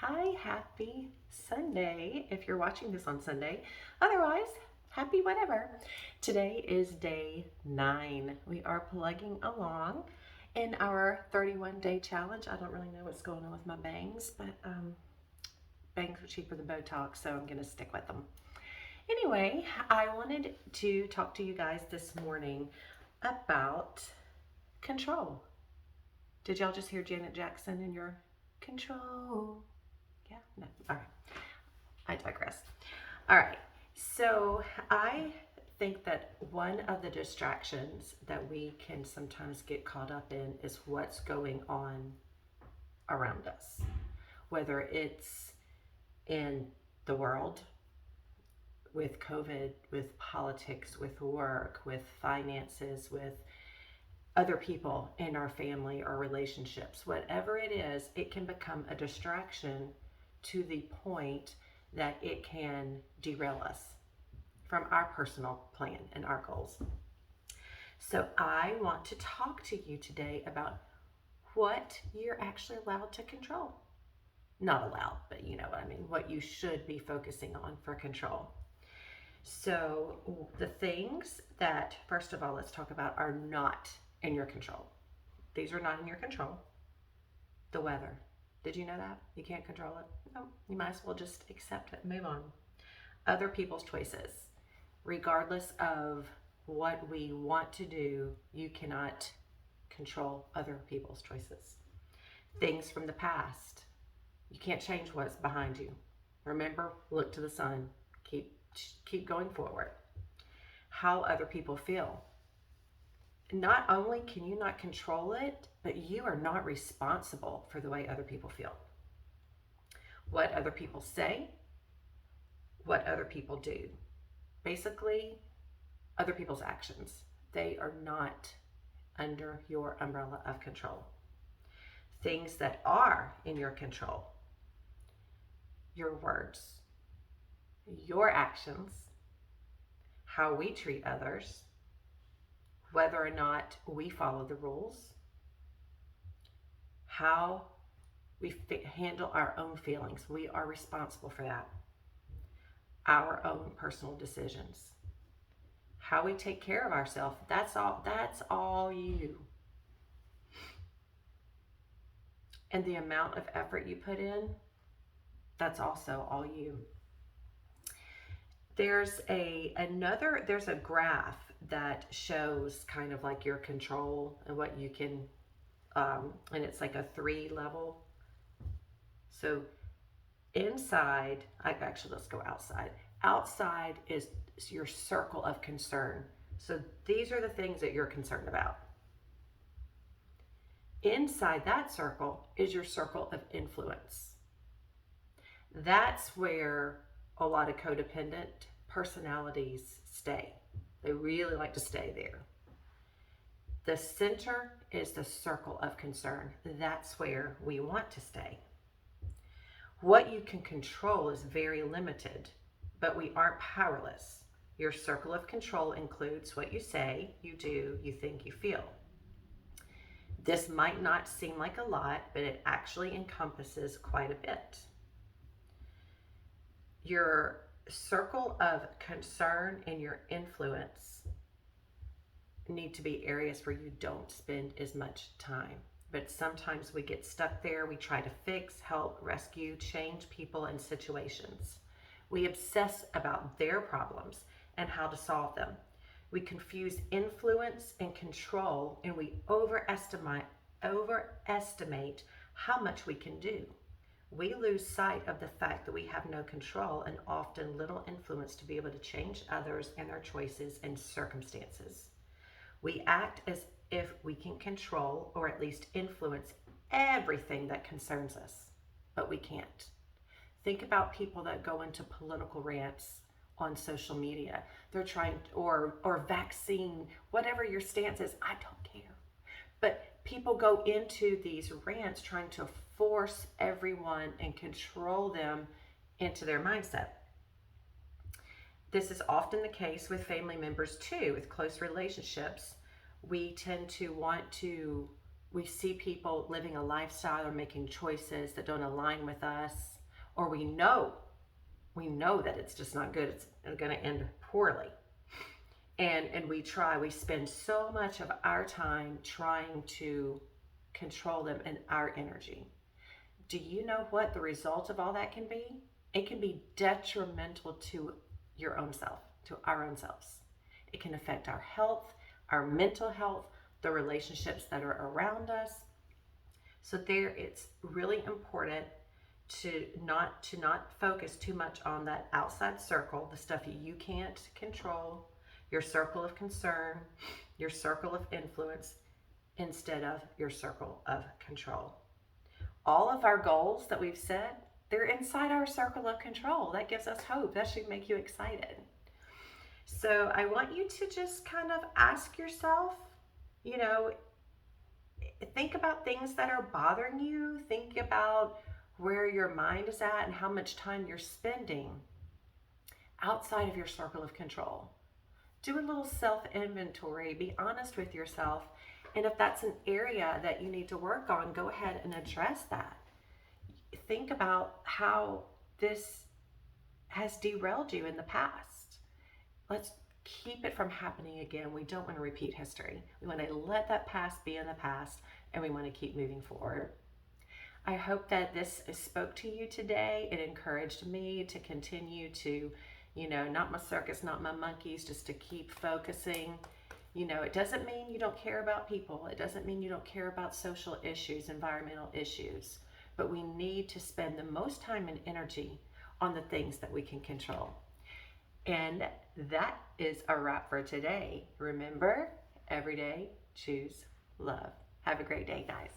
Hi, happy Sunday if you're watching this on Sunday. Otherwise, happy whatever. Today is day 9. We are plugging along in our 31-day challenge. I don't really know what's going on with my bangs, but bangs are cheaper than Botox, so I'm going to stick with them. Anyway, I wanted to talk to you guys this morning about control. Did y'all just hear Janet Jackson in your control? Yeah, no, all right. I digress. All right, so I think that one of the distractions that we can sometimes get caught up in is what's going on around us, whether it's in the world, with COVID, with politics, with work, with finances, with other people in our family or relationships. Whatever it is, it can become a distraction to the point that it can derail us from our personal plan and our goals. So I want to talk to you today about what you're actually allowed to control. Not allowed, but you know what I mean, what you should be focusing on for control. So the things that, first of all, let's talk about are not in your control. These are not in your control. The weather. Did you know that? You can't control it? No, you might as well just accept it and move on. Other people's choices. Regardless of what we want to do, you cannot control other people's choices. Things from the past. You can't change what's behind you. Remember, look to the sun. Keep going forward. How other people feel. Not only can you not control it, but you are not responsible for the way other people feel. What other people say, what other people do. Basically, other people's actions. They are not under your umbrella of control. Things that are in your control. Your words, your actions, how we treat others, whether or not we follow the rules, how we handle our own feelings. We are responsible for that. Our own personal decisions. How we take care of ourselves, that's all you. And the amount of effort you put in, that's also all you. There's a graph that shows kind of like your control and what you can, and it's like a 3 level. So inside, actually let's go outside. Outside is your circle of concern. So these are the things that you're concerned about. Inside that circle is your circle of influence. That's where a lot of codependent personalities stay. They really like to stay there. The center is the circle of concern. That's where we want to stay. What you can control is very limited, but we aren't powerless. Your circle of control includes what you say, you do, you think, you feel. This might not seem like a lot, but it actually encompasses quite a bit. Your circle of concern and your influence need to be areas where you don't spend as much time. But sometimes we get stuck there. We try to fix, help, rescue, change people and situations. We obsess about their problems and how to solve them. We confuse influence and control, and we overestimate how much we can do. We lose sight of the fact that we have no control and often little influence to be able to change others and their choices and circumstances. We act as if we can control or at least influence everything that concerns us, but we can't. Think about people that go into political rants on social media. They're trying, or vaccine, whatever your stance is, I don't care. But people go into these rants trying to force everyone and control them into their mindset. This is often the case with family members too, with close relationships. We tend to we see people living a lifestyle or making choices that don't align with us, or we know that it's just not good. It's going to end poorly. And we spend so much of our time trying to control them in our energy. Do you know what the result of all that can be? It can be detrimental to your own self, to our own selves. It can affect our health, our mental health, the relationships that are around us. So there, it's really important to not focus too much on that outside circle, the stuff you can't control, your circle of concern, your circle of influence, instead of your circle of control. All of our goals that we've set, they're inside our circle of control. That gives us hope. That should make you excited. So I want you to just kind of ask yourself, you know, think about things that are bothering you. Think about where your mind is at and how much time you're spending outside of your circle of control. Do a little self inventory. Be honest with yourself. And if that's an area that you need to work on, go ahead and address that. Think about how this has derailed you in the past. Let's keep it from happening again. We don't want to repeat history. We want to let that past be in the past, and we want to keep moving forward. I hope that this spoke to you today. It encouraged me to continue to, not my circus, not my monkeys, just to keep focusing. It doesn't mean you don't care about people. It doesn't mean you don't care about social issues, environmental issues. But we need to spend the most time and energy on the things that we can control. And that is a wrap for today. Remember, every day, choose love. Have a great day, guys.